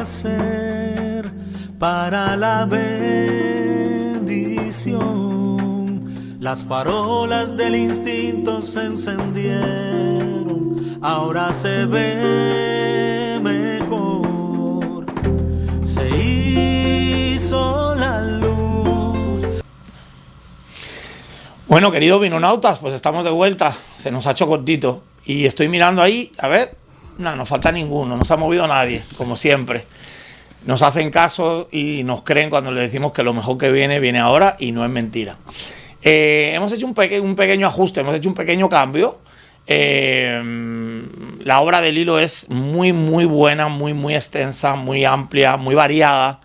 hacer para la bendición? Las farolas del instinto se encendieron, ahora se ve mejor. Se hizo la luz. Bueno, queridos vinonautas, pues estamos de vuelta. Se nos ha hecho cortito. Y estoy mirando ahí, a ver, no nos falta ninguno, no se ha movido nadie, como siempre. Nos hacen caso y nos creen cuando les decimos que lo mejor que viene, viene ahora, y no es mentira. Hemos hecho un pequeño ajuste, hemos hecho un pequeño cambio. La obra de Lilo es muy buena, muy extensa, muy amplia, muy variada.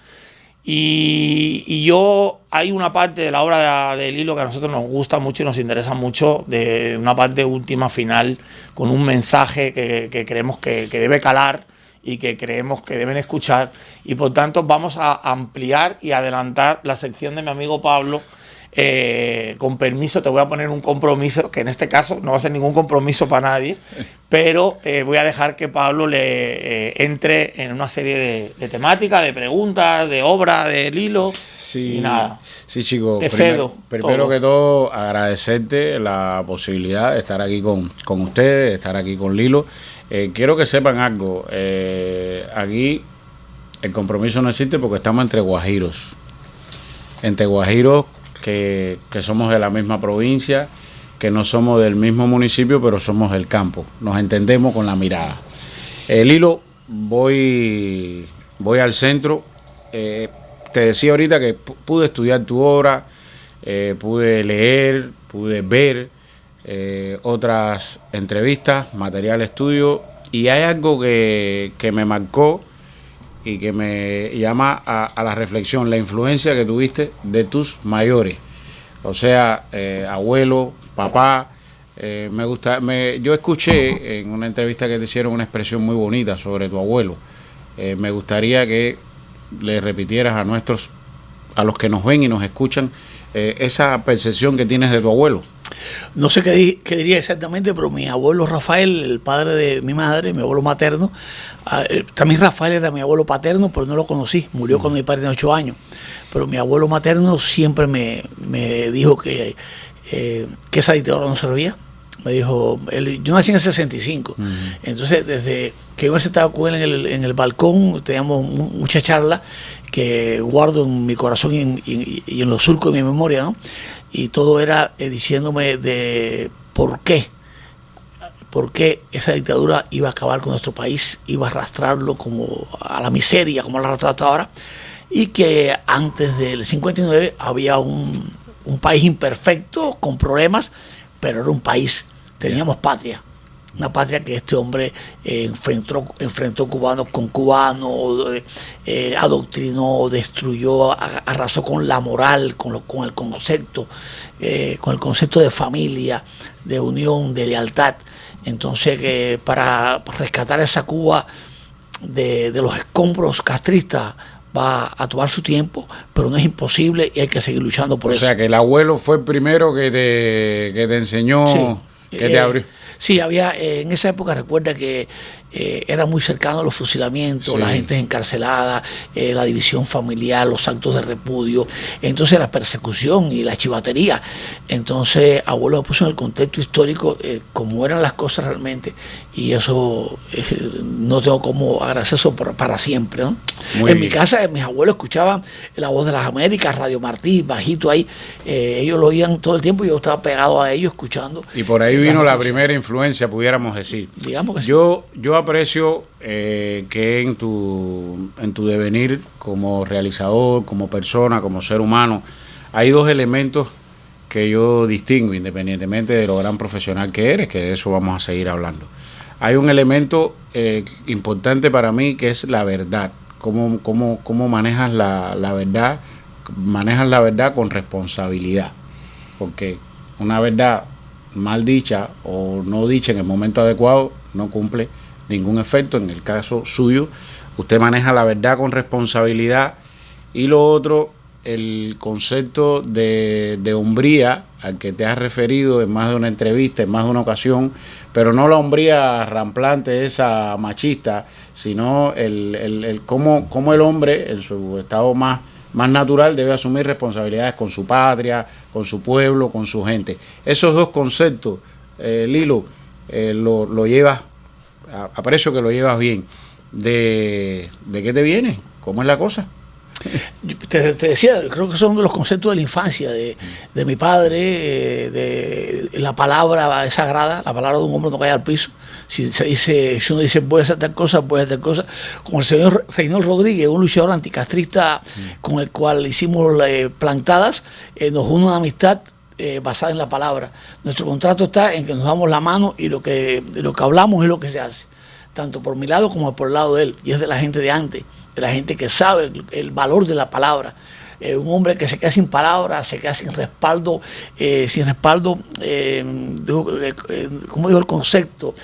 Y yo, hay una parte de la obra de Lilo que a nosotros nos gusta mucho y nos interesa mucho, de una parte última, final, con un mensaje que creemos que debe calar y que creemos que deben escuchar, y por tanto vamos a ampliar y adelantar la sección de mi amigo Pablo. Con permiso, te voy a poner un compromiso, que en este caso no va a ser ningún compromiso para nadie, pero voy a dejar que Pablo le entre en una serie de temáticas, de preguntas, de obra de Lilo. Sí, y nada. Sí, chicos. Te cedo. Primero que todo, agradecerte la posibilidad de estar aquí con ustedes, de estar aquí con Lilo. Quiero que sepan algo. Aquí el compromiso no existe porque estamos entre guajiros. Entre guajiros que somos de la misma provincia, que no somos del mismo municipio, pero somos del campo. Nos entendemos con la mirada. Lilo, voy al centro. Te decía ahorita que pude estudiar tu obra, pude leer, pude ver otras entrevistas, material estudio, y hay algo que me marcó y que me llama a la reflexión, la influencia que tuviste de tus mayores, o sea, abuelo, papá. Yo escuché en una entrevista que te hicieron una expresión muy bonita sobre tu abuelo. Me gustaría que le repitieras a los que nos ven y nos escuchan, esa percepción que tienes de tu abuelo. No sé qué diría exactamente, pero mi abuelo Rafael, el padre de mi madre, mi abuelo materno, también Rafael era mi abuelo paterno, pero no lo conocí, murió cuando mi padre tenía 8 años. Pero mi abuelo materno siempre me dijo que esa dictadura no servía. Me dijo, yo nací en el 65, entonces desde que yo me sentaba con él en el balcón, teníamos mucha charla que guardo en mi corazón y en los surcos de mi memoria, ¿no? Y todo era diciéndome de por qué esa dictadura iba a acabar con nuestro país, iba a arrastrarlo como a la miseria, como lo ha arrastrado hasta ahora, y que antes del 59 había un país imperfecto, con problemas, pero era un país, teníamos patria. Una patria que este hombre enfrentó cubanos con cubanos, adoctrinó, destruyó, arrasó con la moral, con el concepto de familia, de unión, de lealtad. Entonces, para rescatar esa Cuba de los escombros castristas va a tomar su tiempo, pero no es imposible y hay que seguir luchando por eso. O sea, que el abuelo fue el primero que te enseñó, sí, que te abrió. Sí, había en esa época, recuerda que era muy cercano a los fusilamientos, sí, la gente encarcelada, la división familiar, los actos de repudio, entonces la persecución y la chivatería. Entonces abuelo me puso en el contexto histórico como eran las cosas realmente, y eso no tengo cómo agradecer eso para siempre, ¿no? Mi casa, mis abuelos escuchaban La Voz de las Américas, Radio Martí, bajito ahí, ellos lo oían todo el tiempo y yo estaba pegado a ellos escuchando. Y por ahí vino la primera influencia, pudiéramos decir. Digamos que yo aprecio que en tu devenir como realizador, como persona, como ser humano, hay dos elementos que yo distingo, independientemente de lo gran profesional que eres, que de eso vamos a seguir hablando. Hay un elemento importante para mí, que es la verdad. Cómo manejas la verdad, manejas la verdad con responsabilidad, porque una verdad mal dicha o no dicha en el momento adecuado no cumple ningún efecto. En el caso suyo, usted maneja la verdad con responsabilidad. Y lo otro el concepto de hombría al que te has referido en más de una entrevista, en más de una ocasión, pero no la hombría ramplante, esa machista, sino el cómo el hombre en su estado más natural debe asumir responsabilidades con su patria, con su pueblo, con su gente. Esos dos conceptos, Lilo, lo llevas, aprecio que lo llevas bien. ¿De qué te viene? ¿Cómo es la cosa? Te decía, creo que son de los conceptos de la infancia, de mi padre, de la palabra sagrada, la palabra de un hombre no cae al piso. Si uno dice voy a hacer tal cosa, voy a hacer tal cosa, como el señor Reinaldo Rodríguez, un luchador anticastrista con el cual hicimos plantadas, nos une una amistad basada en la palabra. Nuestro contrato está en que nos damos la mano y lo que hablamos es lo que se hace, tanto por mi lado como por el lado de él, y es de la gente de antes, de la gente que sabe el valor de la palabra. Un hombre que se queda sin palabras, se queda sin respaldo, ¿cómo digo el concepto?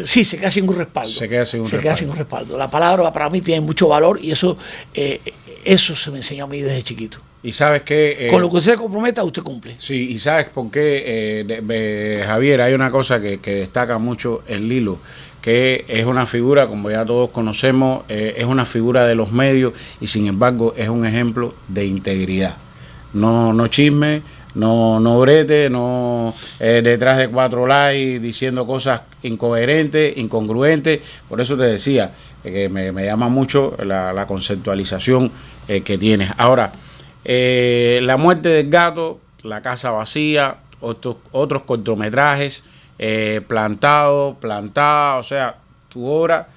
Sí, se queda sin un respaldo. Se queda sin un respaldo. La palabra para mí tiene mucho valor y eso se me enseñó a mí desde chiquito. Y sabes que... con lo que usted se comprometa, usted cumple. Sí, y sabes por qué, Javier, hay una cosa que destaca mucho en Lilo, que es una figura, como ya todos conocemos, es una figura de los medios y sin embargo es un ejemplo de integridad. No chisme, no brete, no detrás de 4 likes diciendo cosas incoherentes, incongruentes. Por eso te decía que me llama mucho la conceptualización que tienes. Ahora, La muerte del gato, La casa vacía, otros cortometrajes, Plantado, o sea, tu obra,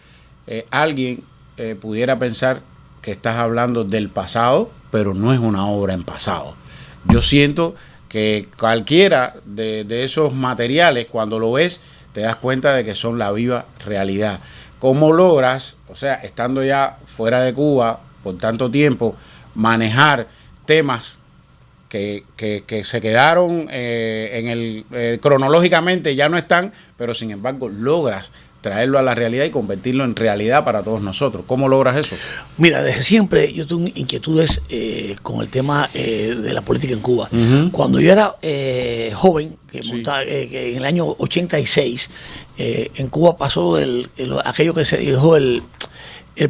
alguien pudiera pensar que estás hablando del pasado, pero no es una obra en pasado. Yo siento que cualquiera de esos materiales, cuando lo ves, te das cuenta de que son la viva realidad. ¿Cómo logras, o sea, estando ya fuera de Cuba por tanto tiempo, manejar temas que se quedaron cronológicamente ya no están, pero sin embargo logras traerlo a la realidad y convertirlo en realidad para todos nosotros? ¿Cómo logras eso? Mira, desde siempre yo tengo inquietudes con el tema de la política en Cuba. Cuando yo era joven, que en el año 86, en Cuba pasó aquello que se dijo el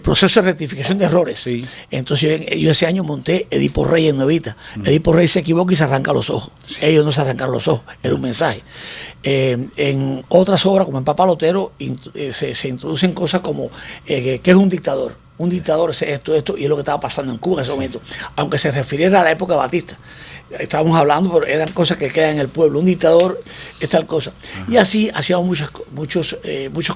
proceso de rectificación de errores. Sí. Entonces yo ese año monté Edipo Rey en Nuevita. Edipo Rey se equivoca y se arranca los ojos. Sí. Ellos no se arrancaron los ojos, era un mensaje. En otras obras, como en Papalotero, se introducen cosas como ¿qué es un dictador? Un dictador es esto, y es lo que estaba pasando en Cuba en ese momento. Aunque se refiriera a la época de Batista. Estábamos hablando, pero eran cosas que quedan en el pueblo. Un dictador es tal cosa. Y así hacíamos muchos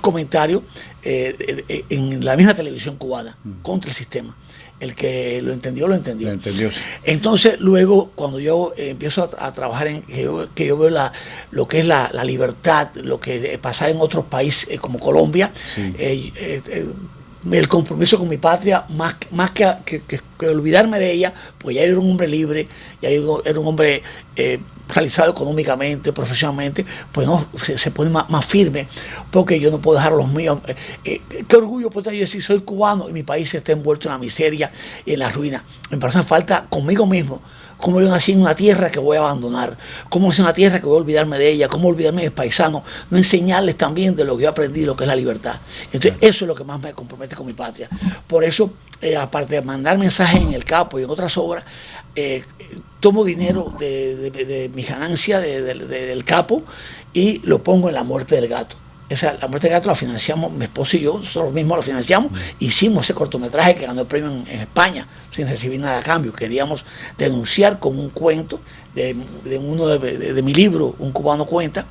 comentarios en la misma televisión cubana contra el sistema. El que lo entendió, lo entendió. Lo entendió, sí. Entonces, luego, cuando yo empiezo a trabajar en que yo veo lo que es la libertad, lo que pasa en otros países como Colombia, sí. El compromiso con mi patria, más que olvidarme de ella, pues ya era un hombre libre, ya era un hombre realizado económicamente, profesionalmente, pues no, se pone más firme, porque yo no puedo dejar los míos. Qué orgullo puedo yo decir, soy cubano y mi país está envuelto en la miseria y en la ruina. Me parece falta conmigo mismo. Cómo yo nací en una tierra que voy a abandonar, cómo nací en una tierra que voy a olvidarme de ella, cómo olvidarme de mis paisanos, no enseñarles también de lo que yo aprendí, lo que es la libertad. Entonces eso es lo que más me compromete con mi patria. Por eso, aparte de mandar mensajes en El Capo y en otras obras, tomo dinero de mi ganancia del Capo y lo pongo en La muerte del gato. La muerte del gato la financiamos mi esposo y yo, nosotros mismos lo financiamos, hicimos ese cortometraje que ganó el premio en España sin recibir nada a cambio. Queríamos denunciar con un cuento de uno de mi libro, Un cubano cuenta.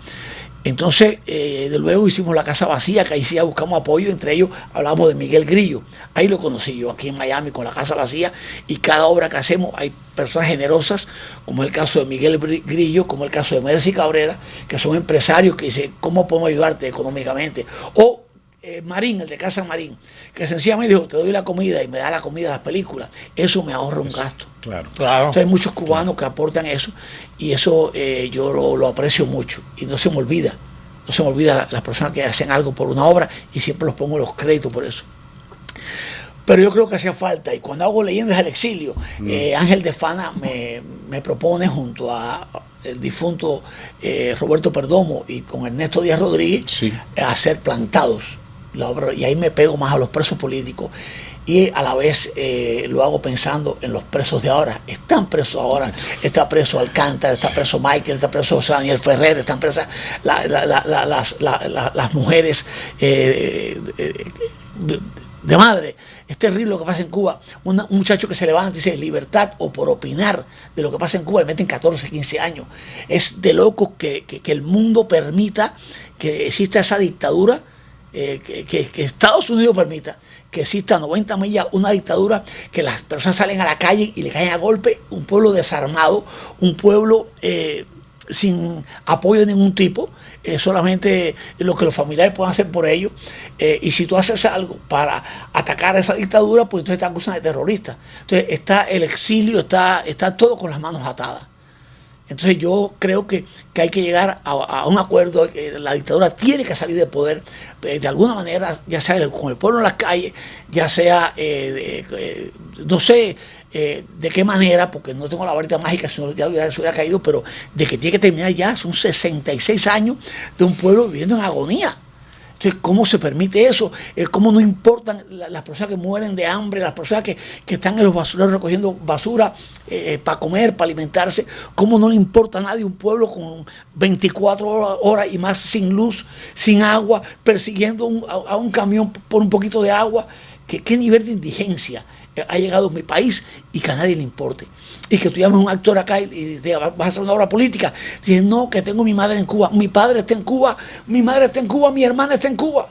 Entonces, de luego hicimos La casa vacía, que ahí sí buscamos apoyo, entre ellos hablamos de Miguel Grillo. Ahí lo conocí yo, aquí en Miami, con La casa vacía, y cada obra que hacemos hay personas generosas, como el caso de Miguel Grillo, como el caso de Mercy Cabrera, que son empresarios que dicen, ¿cómo podemos ayudarte económicamente? O Marín, el de Casa Marín, que sencillamente dijo, te doy la comida y me da la comida a las películas. Eso me ahorra un gasto. Claro. Entonces hay muchos cubanos que aportan eso y eso yo lo aprecio mucho y no se me olvida. No se me olvida las personas que hacen algo por una obra y siempre los pongo los créditos por eso. Pero yo creo que hacía falta, y cuando hago Leyendas del Exilio, Ángel de Fana me propone junto a el difunto Roberto Perdomo y con Ernesto Díaz Rodríguez hacer Plantados, la obra, y ahí me pego más a los presos políticos y a la vez lo hago pensando en los presos de ahora. Están presos ahora, está preso Alcántara, está preso Michael, está preso José Daniel Ferrer, están presas las mujeres de madre. Es terrible lo que pasa en Cuba. Un muchacho que se levanta y dice libertad, o por opinar de lo que pasa en Cuba le meten 14, 15 años. Es de loco que el mundo permita que exista esa dictadura, que Estados Unidos permita que exista a 90 millas una dictadura, que las personas salen a la calle y le caen a golpe, un pueblo desarmado, un pueblo sin apoyo de ningún tipo, solamente lo que los familiares puedan hacer por ellos, y si tú haces algo para atacar a esa dictadura, pues entonces te acusan de terrorista. Entonces está el exilio, está todo con las manos atadas. Entonces yo creo que hay que llegar a un acuerdo, que la dictadura tiene que salir de poder de alguna manera, ya sea con el pueblo en las calles, ya sea, no sé de qué manera, porque no tengo la varita mágica, si no ya se hubiera caído, pero de que tiene que terminar ya. Son 66 años de un pueblo viviendo en agonía. Entonces, ¿cómo se permite eso? ¿Cómo no importan las personas que mueren de hambre, las personas que están en los basureros recogiendo basura para comer, para alimentarse? ¿Cómo no le importa a nadie un pueblo con 24 horas y más sin luz, sin agua, persiguiendo a un camión por un poquito de agua? ¿Qué nivel de indigencia ha llegado a mi país y que a nadie le importe? Y que tú llames a un actor acá y te vas a hacer una obra política. Dices, no, que tengo mi madre en Cuba, mi padre está en Cuba, mi madre está en Cuba, mi hermana está en Cuba.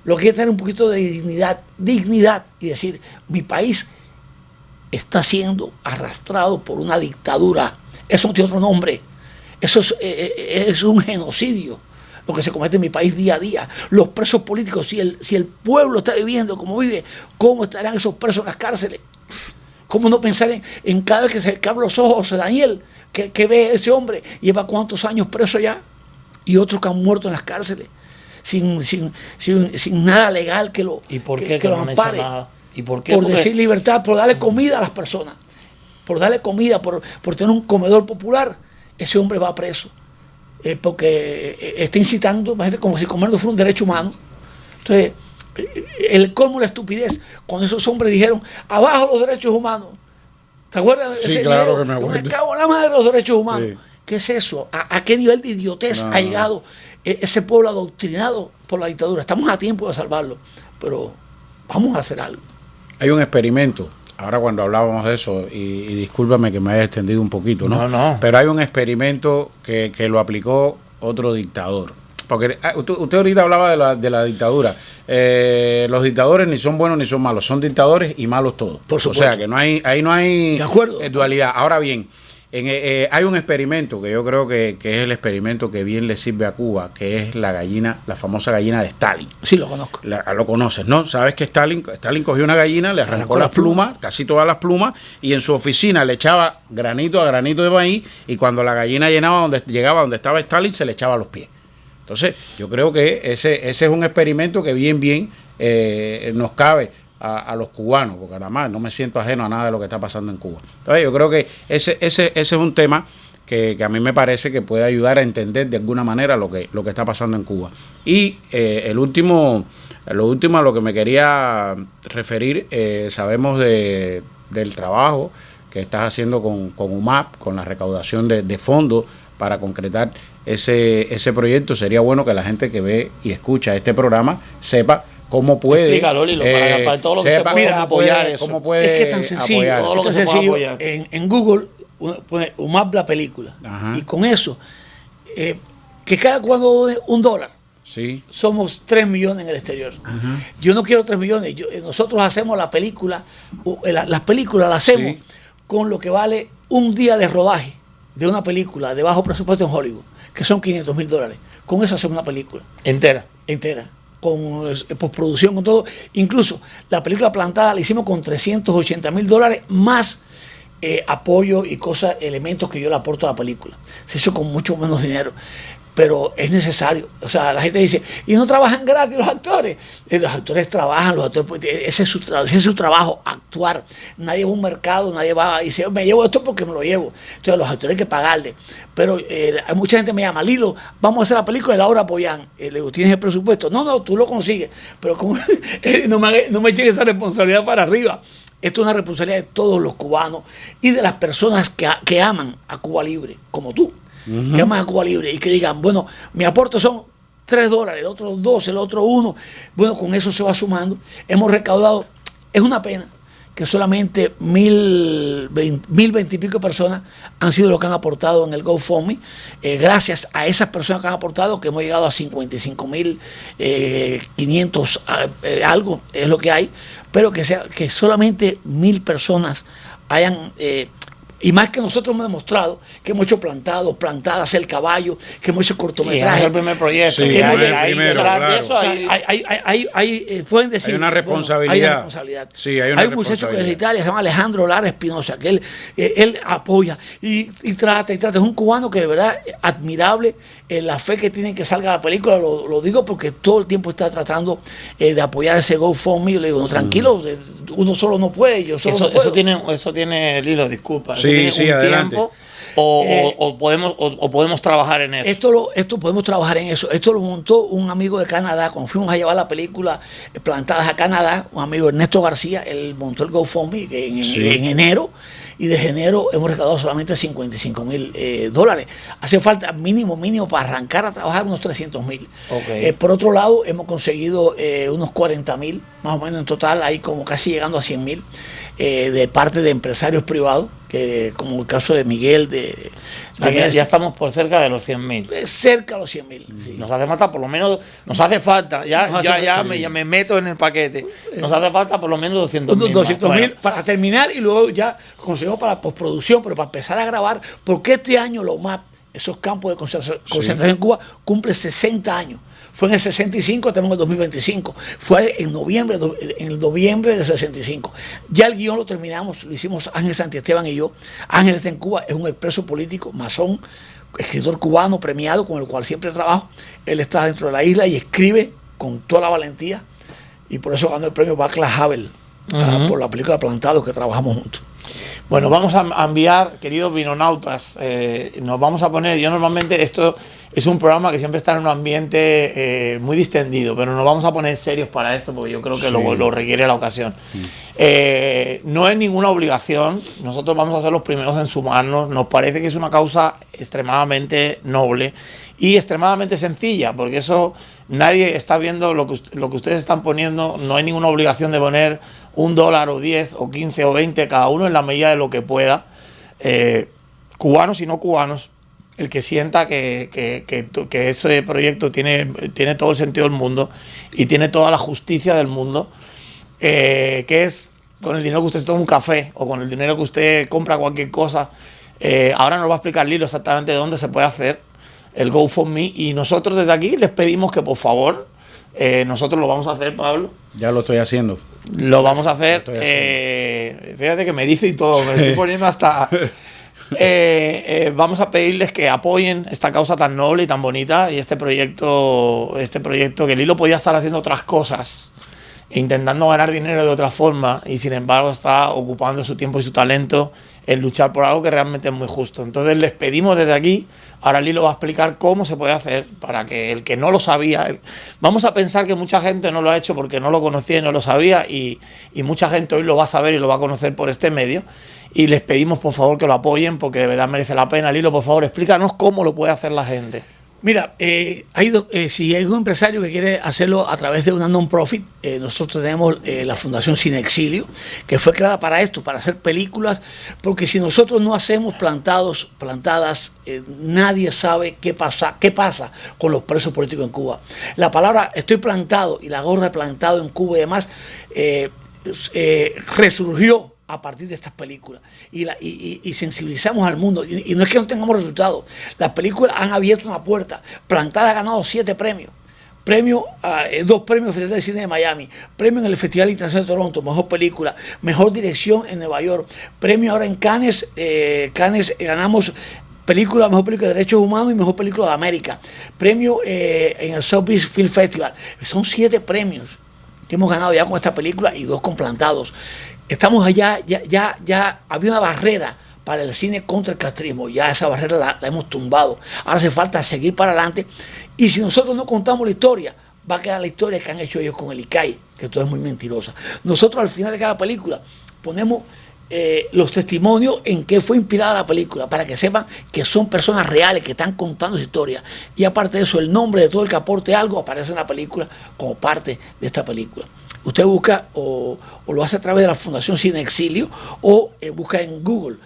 Lo que hay que tener un poquito de dignidad y decir, mi país está siendo arrastrado por una dictadura. Eso no tiene otro nombre. Eso es un genocidio, lo que se comete en mi país día a día. Los presos políticos, si el pueblo está viviendo como vive, ¿cómo estarán esos presos en las cárceles? ¿Cómo no pensar en cada vez que se abren los ojos a Daniel, que ve ese hombre? Lleva cuántos años preso ya, y otros que han muerto en las cárceles sin nada legal que lo, ¿Y por que qué lo no han ampare. hecho nada? ¿Y por qué? Por decir libertad, por darle comida a las personas, por darle comida, por tener un comedor popular. Ese hombre va preso porque está incitando, imagínate, como si comer no fuera un derecho humano. Entonces, el colmo de la estupidez, cuando esos hombres dijeron abajo los derechos humanos. ¿Te acuerdas de ese claro video? que me acuerdo. Me cago en la madre de los derechos humanos. Sí. ¿Qué es eso? ¿A qué nivel de idiotez ha llegado ese pueblo adoctrinado por la dictadura? Estamos a tiempo de salvarlo, pero vamos a hacer algo. Hay un experimento, ahora cuando hablábamos de eso, y discúlpame que me haya extendido un poquito, ¿no? No. Pero hay un experimento que lo aplicó otro dictador. Porque usted ahorita hablaba de la dictadura. Los dictadores ni son buenos ni son malos, son dictadores y malos todos. Por supuesto. O sea que ahí no hay De acuerdo. dualidad. Ahora bien, hay un experimento que yo creo que es el experimento que bien le sirve a Cuba, que es la famosa gallina de Stalin. Sí, lo conozco. Lo conoces, ¿no? Sabes que Stalin cogió una gallina, le arrancó las plumas, casi todas las plumas, y en su oficina le echaba granito a granito de maíz, y cuando la gallina llegaba donde estaba Stalin, se le echaba a los pies. Entonces, yo creo que ese es un experimento que bien nos cabe a los cubanos, porque además no me siento ajeno a nada de lo que está pasando en Cuba. Entonces, yo creo que ese es un tema que a mí me parece que puede ayudar a entender de alguna manera lo que está pasando en Cuba. Y lo último a lo que me quería referir, sabemos del trabajo que estás haciendo con UMAP, con la recaudación de fondos para concretar ese proyecto. Sería bueno que la gente que ve y escucha este programa sepa cómo puede. Explícalo, Lilo, para todo lo que se pueda apoyar eso. Cómo puede es que es tan sencillo. apoyar. Todo lo que Es se tan pueda sencillo. apoyar. En Google pone UMAP la película. Ajá. Y con eso, que cada cuando $1, Sí. somos 3 millones en el exterior. Yo no quiero 3 millones. Nosotros hacemos la película, las películas las hacemos con lo que vale un día de rodaje de una película de bajo presupuesto en Hollywood, que son $500,000. Con eso hacemos una película Entera. con postproducción, con todo. Incluso la película Plantada la hicimos con $380,000 más apoyo y cosas, elementos que yo le aporto a la película. Se hizo con mucho menos dinero. pero es necesario. O sea, la gente dice, ¿y no trabajan gratis los actores? Los actores trabajan, los actores, ese es su trabajo, actuar. Nadie va a un mercado, nadie va y dice, me llevo esto porque me lo llevo. Entonces los actores hay que pagarle. Pero hay mucha gente que me llama, Lilo, vamos a hacer la película de Laura Pollán. Le digo, ¿tienes el presupuesto? No, tú lo consigues. Pero como, no me echen esa responsabilidad para arriba. Esto es una responsabilidad de todos los cubanos y de las personas que aman a Cuba Libre, como tú, que aman a Cuba Libre y que digan, bueno, mi aporte son $3, el otro 2, el otro 1. Bueno, con eso se va sumando. Hemos recaudado, es una pena que solamente 1,020 y pico personas han sido los que han aportado en el GoFundMe. Gracias a esas personas que han aportado, que hemos llegado a 55.500 algo, es lo que hay, pero que solamente 1,000 personas hayan... y más que nosotros hemos demostrado que hemos hecho plantadas, el caballo, que hemos hecho cortometrajes. Es el primer proyecto. Sí, que es el hay primero, detrás claro. de eso O sea, pueden decir, Hay una responsabilidad. Hay una responsabilidad. Sí, hay una un muchacho que es de responsabilidad. Italia, se llama Alejandro Lara Espinosa, que él apoya y trata. Es un cubano que de verdad es admirable. La fe que tiene que salga la película, lo digo porque todo el tiempo está tratando de apoyar ese GoFundMe. Yo le digo, no, tranquilo, uno solo no puede, yo solo no puedo. Eso tiene, Lilo, disculpa. Sí, eso tiene sí, un adelante. tiempo, o podemos trabajar en eso. Esto podemos trabajar en eso. Esto lo montó un amigo de Canadá. Cuando fuimos a llevar la película Plantadas a Canadá, un amigo, Ernesto García, él montó el GoFundMe en enero, y desde enero hemos recaudado solamente $55,000. Hace falta mínimo para arrancar a trabajar unos 300,000. Okay. Por otro lado, hemos conseguido unos 40,000, más o menos en total, ahí como casi llegando a 100,000, de parte de empresarios privados, que como el caso de Miguel, Ya estamos por cerca de los 100.000. cerca a los 100,000. Sí. Nos hace falta, por lo menos, ya me meto en el paquete. Nos hace falta por lo menos 200.000. 200,000 para terminar y luego ya conseguimos para postproducción, pero para empezar a grabar, porque este año los MAP, esos campos de concentración en Cuba, cumple 60 años. Fue en el 65, estamos en el 2025. Fue en el noviembre de 65. Ya el guión lo terminamos, lo hicimos Ángel Santiesteban y yo. Ángel está en Cuba, es un expreso político, masón, escritor cubano premiado, con el cual siempre trabajo. Él está dentro de la isla y escribe con toda la valentía, y por eso ganó el premio Václav Havel por la película Plantados, que trabajamos juntos. Bueno, vamos a enviar, queridos vinonautas, nos vamos a poner, yo normalmente esto es un programa que siempre está en un ambiente muy distendido, pero nos vamos a poner serios para esto porque yo creo que lo requiere la ocasión. No es ninguna obligación, nosotros vamos a ser los primeros en sumarnos, nos parece que es una causa extremadamente noble y extremadamente sencilla, porque eso nadie está viendo lo que ustedes están poniendo, no hay ninguna obligación de poner $1 o 10 o 15 o 20, cada uno en la medida de lo que pueda, cubanos y no cubanos. El que sienta que ese proyecto tiene todo el sentido del mundo y tiene toda la justicia del mundo, que es con el dinero que usted se toma un café o con el dinero que usted compra cualquier cosa. Ahora nos va a explicar Lilo exactamente dónde se puede hacer el GoFundMe, y nosotros desde aquí les pedimos que por favor, nosotros lo vamos a hacer, Pablo. Ya lo estoy haciendo. Lo vamos a hacer. Fíjate que me dice y todo, me estoy poniendo hasta... vamos a pedirles que apoyen esta causa tan noble y tan bonita, y este proyecto que Lilo podía estar haciendo otras cosas, intentando ganar dinero de otra forma, y sin embargo está ocupando su tiempo y su talento en luchar por algo que realmente es muy justo. Entonces les pedimos desde aquí, ahora Lilo va a explicar cómo se puede hacer para que el que no lo sabía, vamos a pensar que mucha gente no lo ha hecho porque no lo conocía y no lo sabía, y mucha gente hoy lo va a saber y lo va a conocer por este medio, y les pedimos por favor que lo apoyen porque de verdad merece la pena. Lilo, por favor, explícanos cómo lo puede hacer la gente. Mira, si hay un empresario que quiere hacerlo a través de una non-profit, nosotros tenemos la Fundación Cine Exilio, que fue creada para esto, para hacer películas, porque si nosotros no hacemos plantadas, nadie sabe qué pasa con los presos políticos en Cuba. La palabra estoy plantado y la gorra de plantado en Cuba y demás resurgió a partir de estas películas y sensibilizamos al mundo, y no es que no tengamos resultados. Las películas han abierto una puerta. Plantada ha ganado 7 premios, 2 premios en el Festival de Cine de Miami, premio en el Festival Internacional de Toronto, mejor película, mejor dirección en Nueva York, premio ahora en Cannes. Cannes ganamos mejor película de derechos humanos y mejor película de América. Premio en el South Beach Film Festival. Son 7 premios que hemos ganado ya con esta película y 2 con Plantados. Estamos allá, ya había una barrera para el cine contra el castrismo. Ya esa barrera la hemos tumbado. Ahora hace falta seguir para adelante. Y si nosotros no contamos la historia, va a quedar la historia que han hecho ellos con el ICAI, que todo es muy mentirosa. Nosotros al final de cada película ponemos los testimonios en que fue inspirada la película, para que sepan que son personas reales que están contando su historia. Y aparte de eso, el nombre de todo el que aporte algo aparece en la película como parte de esta película. Usted busca o lo hace a través de la Fundación Cine Exilio o busca en Google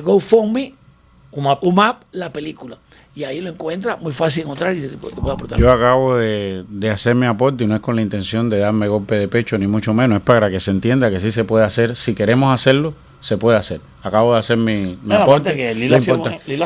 GoFundMe UMAP la película. Y ahí lo encuentra, muy fácil de encontrar y te puede aportar. Yo acabo de hacer mi aporte y no es con la intención de darme golpe de pecho, ni mucho menos. Es para que se entienda que sí se puede hacer. Si queremos hacerlo, se puede hacer. Acabo de hacer mi aporte. Que Lilo ha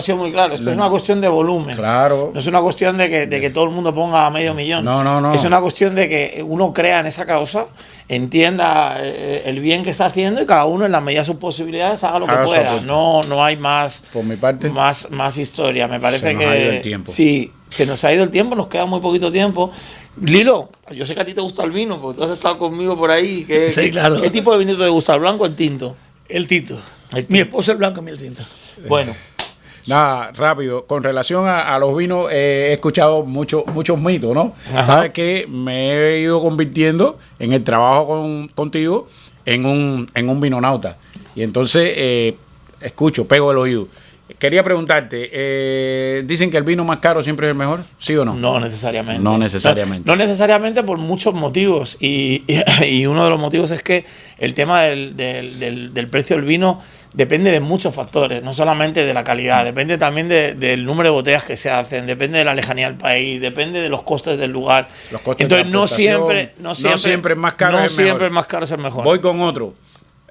sido muy claro. Esto es una cuestión de volumen. Claro. No es una cuestión de que todo el mundo ponga medio millón. No. Es una cuestión de que uno crea en esa causa, entienda el bien que está haciendo y cada uno en la medida de sus posibilidades haga lo que pueda. No hay más. Por mi parte. Más historia. Me parece se nos ha ido el tiempo. Sí, se nos ha ido el tiempo, nos queda muy poquito tiempo. Lilo, yo sé que a ti te gusta el vino, porque tú has estado conmigo por ahí. Sí, claro. ¿Qué tipo de vino te gusta? ¿El blanco o el tinto? El tinto. Mi esposa el blanco y mi el tinto. Bueno. Nada, rápido. Con relación a los vinos, he escuchado muchos mitos, ¿no? Ajá. Sabes que me he ido convirtiendo en el trabajo contigo en un vinonauta. Y entonces pego el oído. Quería preguntarte, ¿dicen que el vino más caro siempre es el mejor? ¿Sí o no? No necesariamente. No necesariamente. No necesariamente por muchos motivos. Y uno de los motivos es que el tema del precio del vino depende de muchos factores, no solamente de la calidad, depende también del número de botellas que se hacen, depende de la lejanía del país, depende de los costes del lugar. Los costes Entonces de no siempre es más caro. No es mejor. siempre el más caro es el mejor. Voy con otro.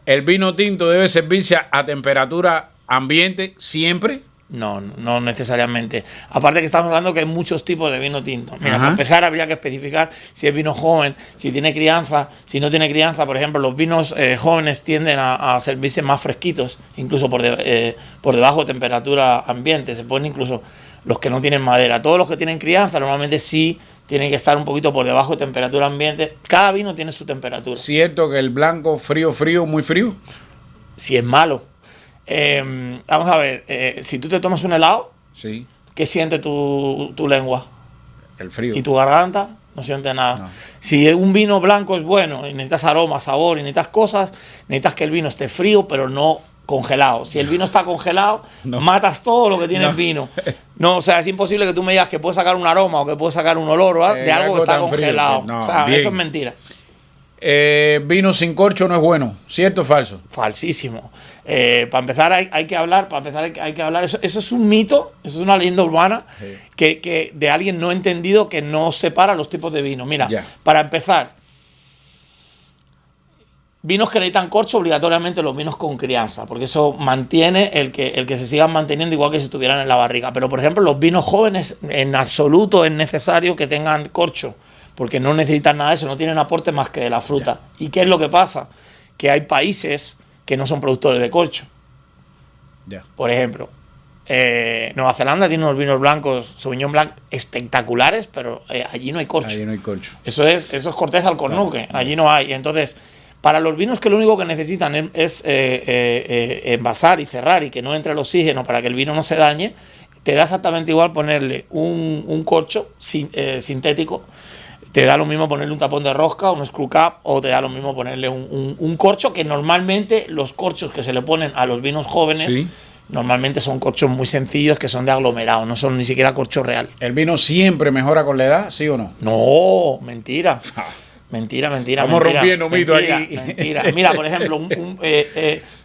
¿El vino tinto debe servirse a temperatura ambiente siempre? No necesariamente. Aparte que estamos hablando que hay muchos tipos de vino tinto. Mira, Ajá. para empezar habría que especificar si es vino joven, si tiene crianza, si no tiene crianza. Por ejemplo, los vinos jóvenes tienden a servirse más fresquitos, incluso por debajo de temperatura ambiente. Se ponen incluso los que no tienen madera. Todos los que tienen crianza normalmente sí tienen que estar un poquito por debajo de temperatura ambiente. Cada vino tiene su temperatura. ¿Cierto que el blanco frío, muy frío? Si es malo. Vamos a ver, si tú te tomas un helado, Sí. ¿qué siente tu lengua? El frío. Y tu garganta no siente nada. No. Si un vino blanco es bueno y necesitas aroma, sabor y necesitas cosas, necesitas que el vino esté frío, pero no congelado. Si el vino está congelado, No. matas todo lo que tiene No. el vino. No, o sea, es imposible que tú me digas que puedes sacar un aroma o que puedes sacar un olor o de algo que está tan frío, congelado. que no, o sea, bien. eso es mentira. Vino sin corcho no es bueno. ¿Cierto o falso? Falsísimo. Para empezar hay que hablar, eso es un mito, eso es una leyenda urbana que de alguien no entendido que no separa los tipos de vino. Mira, Ya. para empezar, vinos que necesitan corcho, obligatoriamente los vinos con crianza, porque eso mantiene el que se sigan manteniendo igual que si estuvieran en la barriga. Pero, por ejemplo, los vinos jóvenes en absoluto es necesario que tengan corcho, porque no necesitan nada de eso, no tienen aporte más que de la fruta. ¿Y qué es lo que pasa? Que hay países que no son productores de corcho. Ya. Por ejemplo, Nueva Zelanda tiene unos vinos blancos, Sauvignon Blanc, espectaculares, pero allí no hay corcho. Ahí no hay corcho. Eso es corteza al cornuque, allí no hay. Entonces, para los vinos que lo único que necesitan es envasar y cerrar y que no entre el oxígeno para que el vino no se dañe, te da exactamente igual ponerle un corcho sintético. Te da lo mismo ponerle un tapón de rosca, un screw cap, o te da lo mismo ponerle un corcho, que normalmente los corchos que se le ponen a los vinos jóvenes, Sí. normalmente son corchos muy sencillos que son de aglomerado, no son ni siquiera corcho real. ¿El vino siempre mejora con la edad? ¿Sí o no? No, mentira. Mentira. Estamos rompiendo mitos aquí. Mentira. Mira, por ejemplo,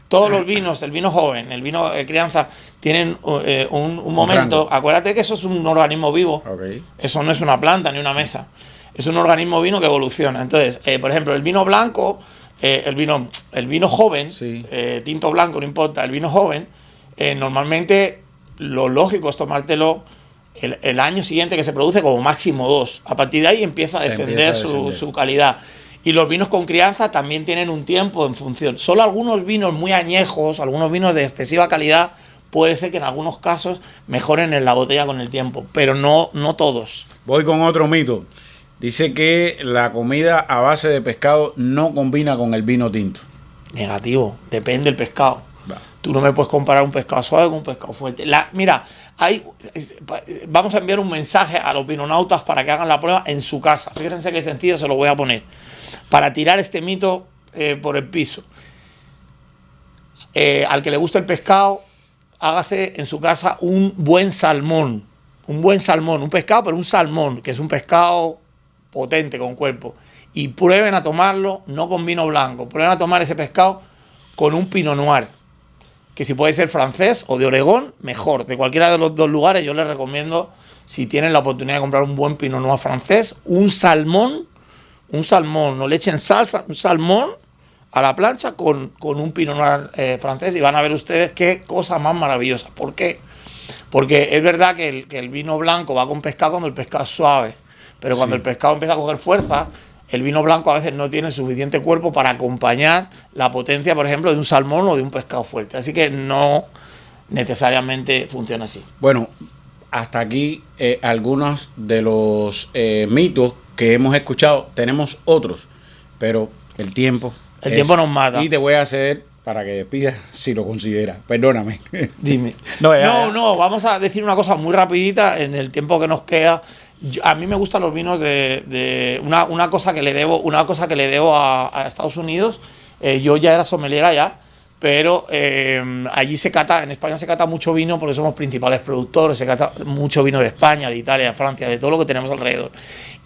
todos los vinos, el vino joven, el vino de crianza, tienen un momento. rango. Acuérdate que eso es un organismo vivo. Ok. Eso no es una planta ni una mesa. Es un organismo vivo que evoluciona. Entonces, por ejemplo, el vino blanco, el vino joven, Sí. tinto blanco, no importa, el vino joven, normalmente lo lógico es tomártelo el año siguiente que se produce como máximo 2. A partir de ahí empieza a defender su calidad. Y los vinos con crianza también tienen un tiempo en función. Solo algunos vinos muy añejos, algunos vinos de excesiva calidad, puede ser que en algunos casos mejoren en la botella con el tiempo, pero no todos. Voy con otro mito. Dice que la comida a base de pescado no combina con el vino tinto. Negativo, depende del pescado. Va. Tú no me puedes comparar un pescado suave con un pescado fuerte. Mira, vamos a enviar un mensaje a los vinonautas para que hagan la prueba en su casa. Fíjense qué sentido se lo voy a poner. Para tirar este mito por el piso. Al que le gusta el pescado, hágase en su casa un buen salmón. Un buen salmón, un pescado, pero un salmón, que es un pescado potente con cuerpo. Y prueben a tomarlo no con vino blanco. Prueben a tomar ese pescado con un Pinot Noir. Que si puede ser francés o de Oregón, mejor. De cualquiera de los dos lugares yo les recomiendo, si tienen la oportunidad de comprar un buen Pinot Noir francés, un salmón, no le echen salsa, un salmón a la plancha con un Pinot Noir francés y van a ver ustedes qué cosa más maravillosa. ¿Por qué? Porque es verdad que el vino blanco va con pescado cuando el pescado es suave, pero cuando el pescado empieza a coger fuerza, el vino blanco a veces no tiene suficiente cuerpo para acompañar la potencia, por ejemplo, de un salmón o de un pescado fuerte. Así que no necesariamente funciona así. Bueno, hasta aquí algunos de los mitos que hemos escuchado. Tenemos otros, pero el tiempo tiempo nos mata. Y te voy a ceder para que despidas si lo consideras. Perdóname. Dime. No, vamos a decir una cosa muy rapidita en el tiempo que nos queda. A mí me gustan los vinos de una cosa que le debo a Estados Unidos. Yo ya era sommelier allá, pero allí en España se cata mucho vino porque somos principales productores, se cata mucho vino de España, de Italia, de Francia, de todo lo que tenemos alrededor.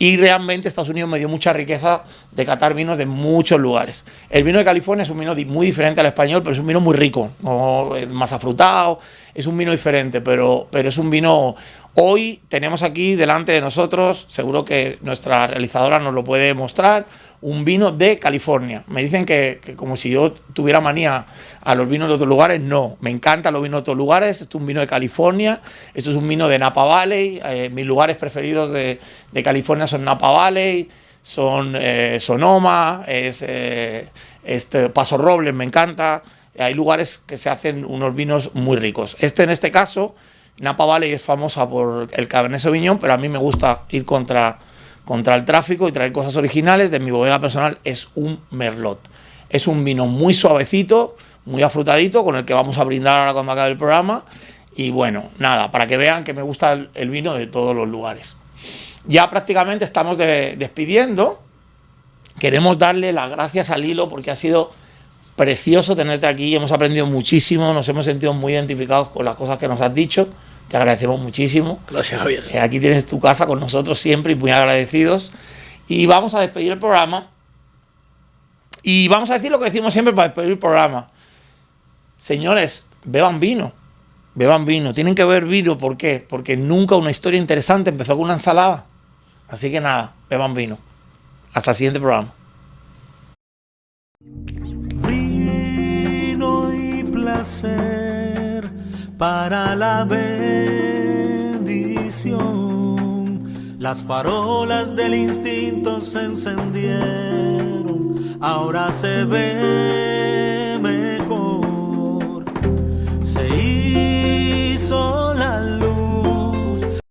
Y realmente Estados Unidos me dio mucha riqueza de catar vinos de muchos lugares. El vino de California es un vino muy diferente al español, pero es un vino muy rico, ¿no? Más afrutado, es un vino diferente, pero es un vino... Hoy tenemos aquí delante de nosotros, seguro que nuestra realizadora nos lo puede mostrar, un vino de California. Me dicen que como si yo tuviera manía a los vinos de otros lugares. No, me encantan los vinos de otros lugares. Esto es un vino de California, esto es un vino de Napa Valley. Mis lugares preferidos de California son Napa Valley, son Sonoma, Paso Robles, me encanta. Hay lugares que se hacen unos vinos muy ricos. En este caso... Napa Valley es famosa por el Cabernet Sauvignon, pero a mí me gusta ir contra el tráfico y traer cosas originales. De mi bodega personal es un Merlot. Es un vino muy suavecito, muy afrutadito, con el que vamos a brindar ahora cuando acabe el programa. Y bueno, nada, para que vean que me gusta el vino de todos los lugares. Ya prácticamente estamos despidiendo. Queremos darle las gracias a Lilo porque ha sido precioso tenerte aquí. Hemos aprendido muchísimo, nos hemos sentido muy identificados con las cosas que nos has dicho. Te agradecemos muchísimo. Gracias, Javier. Aquí tienes tu casa con nosotros siempre y muy agradecidos. Y vamos a despedir el programa. Y vamos a decir lo que decimos siempre para despedir el programa. Señores, beban vino. Beban vino. Tienen que beber vino. ¿Por qué? Porque nunca una historia interesante empezó con una ensalada. Así que nada, beban vino. Hasta el siguiente programa. Vino y placer para la bendición. Las farolas del instinto se encendieron, ahora se ve